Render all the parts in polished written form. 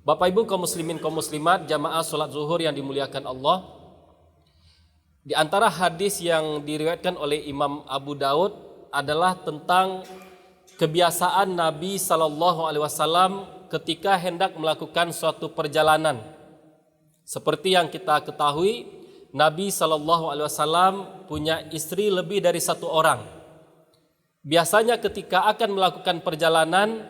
Bapak Ibu kaum muslimin kaum muslimat, jamaah salat zuhur yang dimuliakan Allah. Di antara hadis yang diriwayatkan oleh Imam Abu Daud adalah tentang kebiasaan Nabi SAW ketika hendak melakukan suatu perjalanan. Seperti yang kita ketahui, Nabi SAW punya istri lebih dari satu orang. Biasanya ketika akan melakukan perjalanan,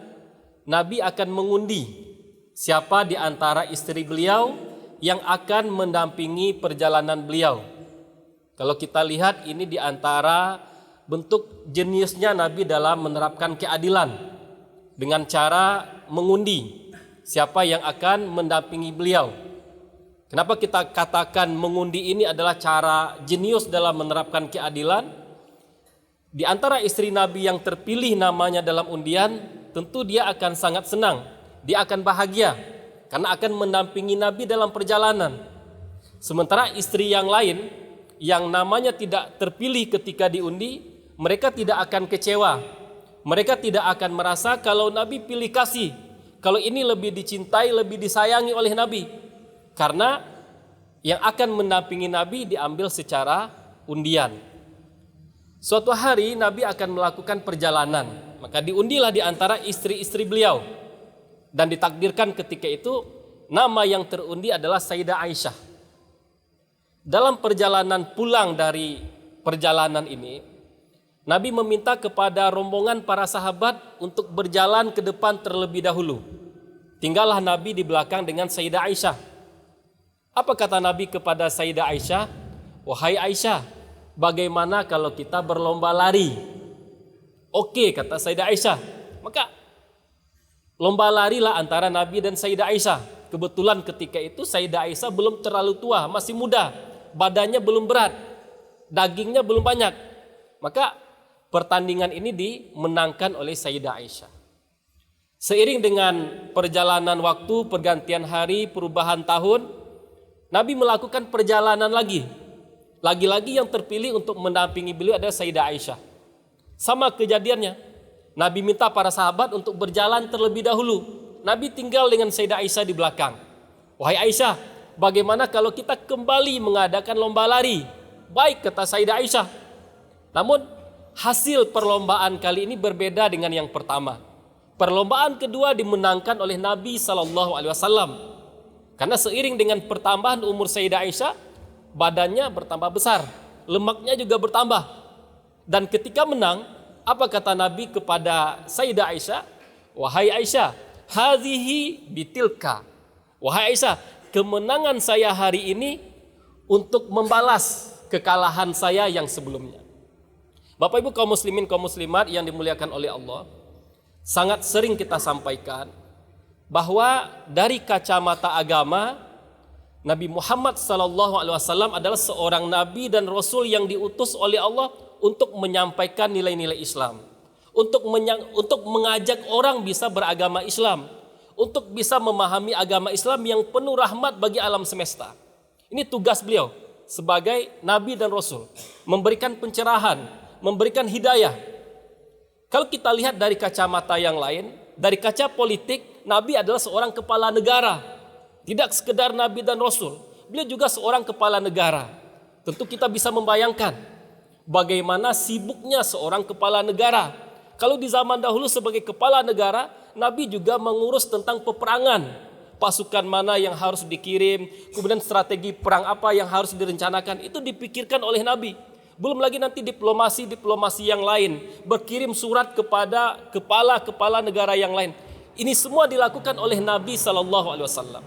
Nabi akan mengundi siapa di antara istri beliau yang akan mendampingi perjalanan beliau. Kalau kita lihat ini di antara bentuk jeniusnya Nabi dalam menerapkan keadilan dengan cara mengundi siapa yang akan mendampingi beliau. Kenapa kita katakan mengundi ini adalah cara jenius dalam menerapkan keadilan? Di antara istri Nabi yang terpilih namanya dalam undian, tentu dia akan sangat senang, dia akan bahagia karena akan mendampingi Nabi dalam perjalanan. Sementara istri yang lain yang namanya tidak terpilih ketika diundi, mereka tidak akan kecewa. Mereka tidak akan merasa kalau Nabi pilih kasih, kalau ini lebih dicintai, lebih disayangi oleh Nabi. Karena yang akan mendampingi Nabi diambil secara undian. Suatu hari Nabi akan melakukan perjalanan, maka diundilah di antara istri-istri beliau. Dan ditakdirkan ketika itu nama yang terundi adalah Sayyidah Aisyah. Dalam perjalanan pulang dari perjalanan ini, Nabi meminta kepada rombongan para sahabat untuk berjalan ke depan terlebih dahulu. Tinggallah Nabi di belakang dengan Sayyidah Aisyah. Apa kata Nabi kepada Sayyidah Aisyah? Wahai Aisyah, bagaimana kalau kita berlomba lari? Oke, kata Sayyidah Aisyah. Maka lomba larilah antara Nabi dan Sayyidah Aisyah. Kebetulan ketika itu Sayyidah Aisyah belum terlalu tua, masih muda. Badannya belum berat, dagingnya belum banyak. Maka pertandingan ini dimenangkan oleh Sayyidah Aisyah. Seiring dengan perjalanan waktu, pergantian hari, perubahan tahun, Nabi melakukan perjalanan lagi. Lagi-lagi yang terpilih untuk mendampingi beliau adalah Sayyidah Aisyah. Sama kejadiannya, Nabi minta para sahabat untuk berjalan terlebih dahulu. Nabi tinggal dengan Sayyidah Aisyah di belakang. Wahai Aisyah, bagaimana kalau kita kembali mengadakan lomba lari? Baik, kata Sayyidah Aisyah. Namun hasil perlombaan kali ini berbeda dengan yang pertama. Perlombaan kedua dimenangkan oleh Nabi SAW. Karena seiring dengan pertambahan umur Sayyidah Aisyah, badannya bertambah besar, lemaknya juga bertambah. Dan ketika menang, apa kata Nabi kepada Sayyidah Aisyah? Wahai Aisyah, hadhihi bitilka. Wahai Aisyah, kemenangan saya hari ini untuk membalas kekalahan saya yang sebelumnya. Bapak Ibu kaum muslimin kaum muslimat yang dimuliakan oleh Allah, sangat sering kita sampaikan bahwa dari kacamata agama, Nabi Muhammad SAW adalah seorang nabi dan rasul yang diutus oleh Allah untuk menyampaikan nilai-nilai Islam, untuk mengajak orang bisa beragama Islam, untuk bisa memahami agama Islam yang penuh rahmat bagi alam semesta. Ini tugas beliau sebagai nabi dan rasul, memberikan pencerahan, memberikan hidayah. Kalau kita lihat dari kacamata yang lain, dari kaca politik, Nabi adalah seorang kepala negara. Tidak sekedar nabi dan rasul, beliau juga seorang kepala negara. Tentu kita bisa membayangkan bagaimana sibuknya seorang kepala negara. Kalau di zaman dahulu sebagai kepala negara, Nabi juga mengurus tentang peperangan. Pasukan mana yang harus dikirim, kemudian strategi perang apa yang harus direncanakan, itu dipikirkan oleh Nabi. Belum lagi nanti diplomasi yang lain, berkirim surat kepada kepala-kepala negara yang lain. Ini semua dilakukan oleh Nabi SAW.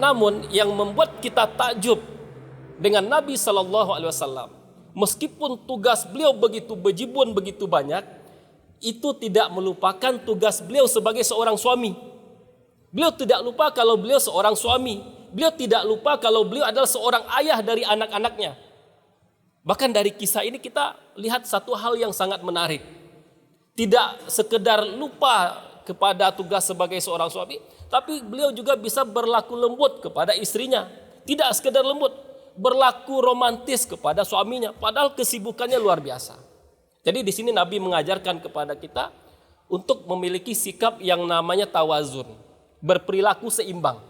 Namun yang membuat kita takjub dengan Nabi SAW, meskipun tugas beliau begitu bejibun, begitu banyak, itu tidak melupakan tugas beliau sebagai seorang suami. Beliau tidak lupa kalau beliau seorang suami. Beliau tidak lupa kalau beliau adalah seorang ayah dari anak-anaknya. Bahkan dari kisah ini kita lihat satu hal yang sangat menarik. Tidak sekedar lupa kepada tugas sebagai seorang suami, tapi beliau juga bisa berlaku lembut kepada istrinya. Tidak sekedar lembut, berlaku romantis kepada suaminya, padahal kesibukannya luar biasa. Jadi di sini Nabi mengajarkan kepada kita untuk memiliki sikap yang namanya tawazun. berperilaku seimbang.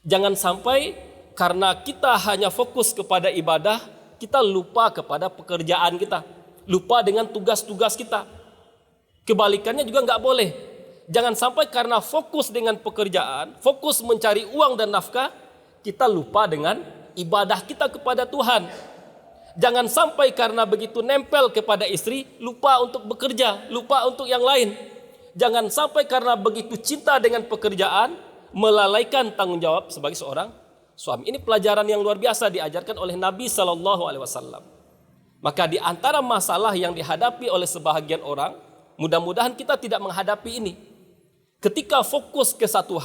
Jangan sampai karena kita hanya fokus kepada ibadah, kita lupa kepada pekerjaan kita, lupa dengan tugas-tugas kita. Kebalikannya juga nggak boleh. Jangan sampai karena fokus dengan pekerjaan, fokus mencari uang dan nafkah, kita lupa dengan ibadah kita kepada Tuhan. Jangan sampai karena begitu nempel kepada istri, lupa untuk bekerja, lupa untuk yang lain. Jangan sampai karena begitu cinta dengan pekerjaan, melalaikan tanggung jawab sebagai seorang suami. Ini pelajaran yang luar biasa diajarkan oleh Nabi SAW. Maka di antara masalah yang dihadapi oleh sebahagian orang, mudah-mudahan kita tidak menghadapi ini. Ketika fokus ke satu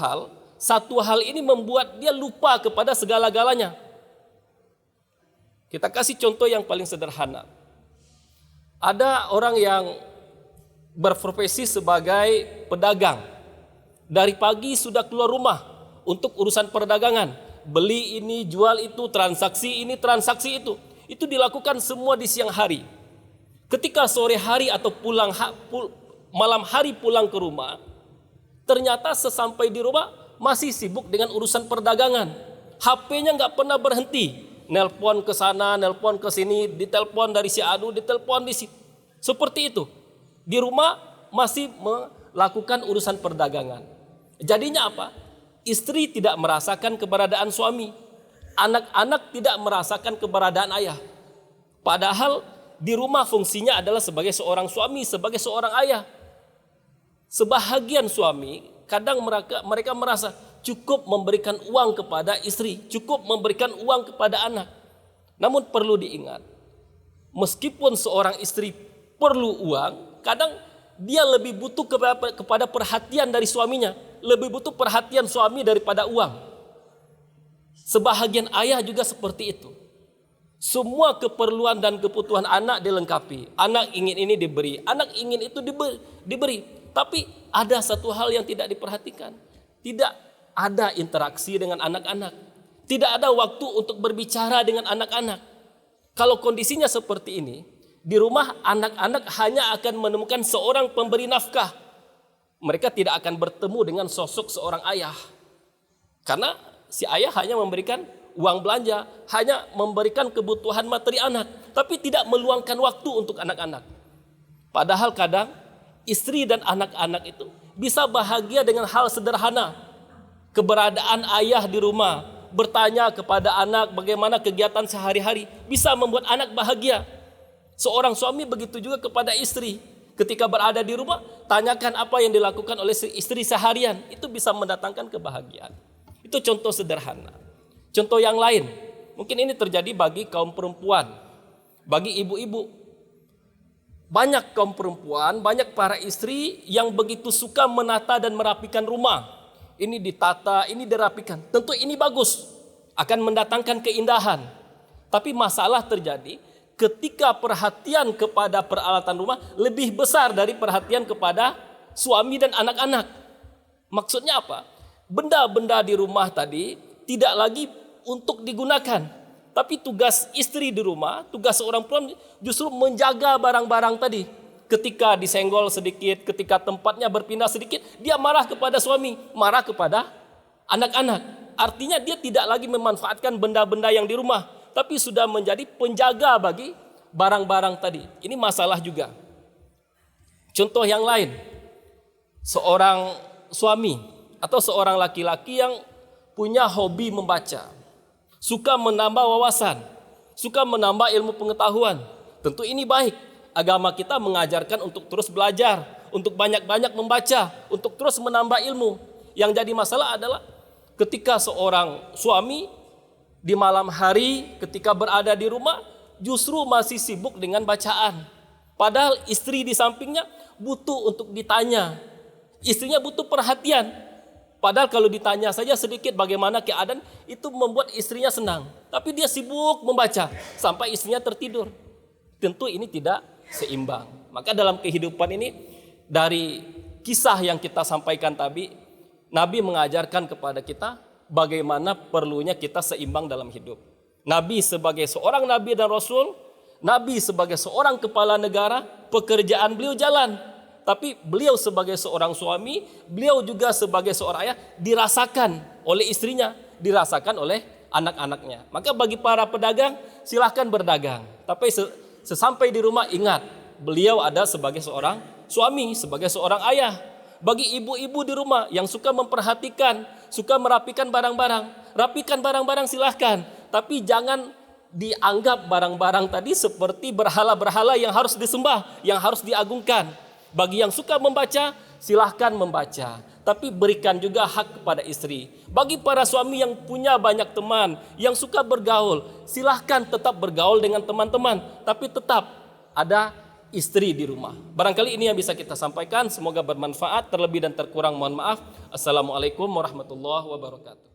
hal ini membuat dia lupa kepada segala-galanya. Kita kasih contoh yang paling sederhana. Ada orang yang berprofesi sebagai pedagang. Dari pagi sudah keluar rumah untuk urusan perdagangan. Beli ini, jual itu, transaksi ini, transaksi itu. Itu dilakukan semua di siang hari. Ketika sore hari atau malam hari pulang ke rumah, ternyata sesampai di rumah masih sibuk dengan urusan perdagangan. HP-nya nggak pernah berhenti. Nelpon ke sana, nelpon ke sini, ditelepon dari si anu, ditelepon di sini. Seperti itu. Di rumah masih melakukan urusan perdagangan. Jadinya apa? Istri tidak merasakan keberadaan suami. Anak-anak tidak merasakan keberadaan ayah. Padahal di rumah fungsinya adalah sebagai seorang suami, sebagai seorang ayah. Sebahagian suami kadang mereka merasa cukup memberikan uang kepada istri, cukup memberikan uang kepada anak. Namun perlu diingat, meskipun seorang istri perlu uang, kadang dia lebih butuh kepada perhatian dari suaminya, lebih butuh perhatian suami daripada uang. Sebahagian ayah juga seperti itu. Semua keperluan dan kebutuhan anak dilengkapi. Anak ingin ini diberi, anak ingin itu diberi. Tapi ada satu hal yang tidak diperhatikan. Tidak ada interaksi dengan anak-anak. Tidak ada waktu untuk berbicara dengan anak-anak. Kalau kondisinya seperti ini, di rumah anak-anak hanya akan menemukan seorang pemberi nafkah. Mereka tidak akan bertemu dengan sosok seorang ayah. Karena si ayah hanya memberikan uang belanja, hanya memberikan kebutuhan materi anak, tapi tidak meluangkan waktu untuk anak-anak. Padahal kadang istri dan anak-anak itu bisa bahagia dengan hal sederhana. Keberadaan ayah di rumah, bertanya kepada anak bagaimana kegiatan sehari-hari, bisa membuat anak bahagia. Seorang suami begitu juga kepada istri. Ketika berada di rumah, tanyakan apa yang dilakukan oleh istri seharian. Itu bisa mendatangkan kebahagiaan. Itu contoh sederhana. Contoh yang lain, mungkin ini terjadi bagi kaum perempuan, bagi ibu-ibu. Banyak kaum perempuan, banyak para istri yang begitu suka menata dan merapikan rumah. Ini ditata, ini dirapikan. Tentu ini bagus, akan mendatangkan keindahan. Tapi masalah terjadi ketika perhatian kepada peralatan rumah lebih besar dari perhatian kepada suami dan anak-anak. Maksudnya apa? Benda-benda di rumah tadi tidak lagi untuk digunakan. Tapi tugas istri di rumah, tugas seorang perempuan justru menjaga barang-barang tadi. Ketika disenggol sedikit, ketika tempatnya berpindah sedikit, dia marah kepada suami, marah kepada anak-anak. Artinya dia tidak lagi memanfaatkan benda-benda yang di rumah, tapi sudah menjadi penjaga bagi barang-barang tadi. Ini masalah juga. Contoh yang lain, seorang suami atau seorang laki-laki yang punya hobi membaca, suka menambah wawasan, suka menambah ilmu pengetahuan. Tentu ini baik. Agama kita mengajarkan untuk terus belajar, untuk banyak-banyak membaca, untuk terus menambah ilmu. Yang jadi masalah adalah ketika seorang suami di malam hari ketika berada di rumah justru masih sibuk dengan bacaan. Padahal istri di sampingnya butuh untuk ditanya. Istrinya butuh perhatian. Padahal kalau ditanya saja sedikit bagaimana keadaan, itu membuat istrinya senang. Tapi dia sibuk membaca sampai istrinya tertidur. Tentu ini tidak seimbang. Maka dalam kehidupan ini, dari kisah yang kita sampaikan tadi, Nabi mengajarkan kepada kita bagaimana perlunya kita seimbang dalam hidup. Nabi sebagai seorang Nabi dan Rasul, Nabi sebagai seorang kepala negara, pekerjaan beliau jalan. tapi beliau sebagai seorang suami, beliau juga sebagai seorang ayah dirasakan oleh istrinya, dirasakan oleh anak-anaknya. Maka bagi para pedagang silahkan berdagang, tapi sesampai di rumah ingat beliau ada sebagai seorang suami, sebagai seorang ayah. Bagi ibu-ibu di rumah yang suka memperhatikan, suka merapikan barang-barang, rapikan barang-barang silahkan, tapi jangan dianggap barang-barang tadi seperti berhala-berhala yang harus disembah, yang harus diagungkan. Bagi yang suka membaca, silahkan membaca, tapi berikan juga hak kepada istri. Bagi para suami yang punya banyak teman, yang suka bergaul, silahkan tetap bergaul dengan teman-teman, tapi tetap ada istri di rumah. Barangkali ini yang bisa kita sampaikan. Semoga bermanfaat. Terlebih dan terkurang mohon maaf. Assalamualaikum warahmatullahi wabarakatuh.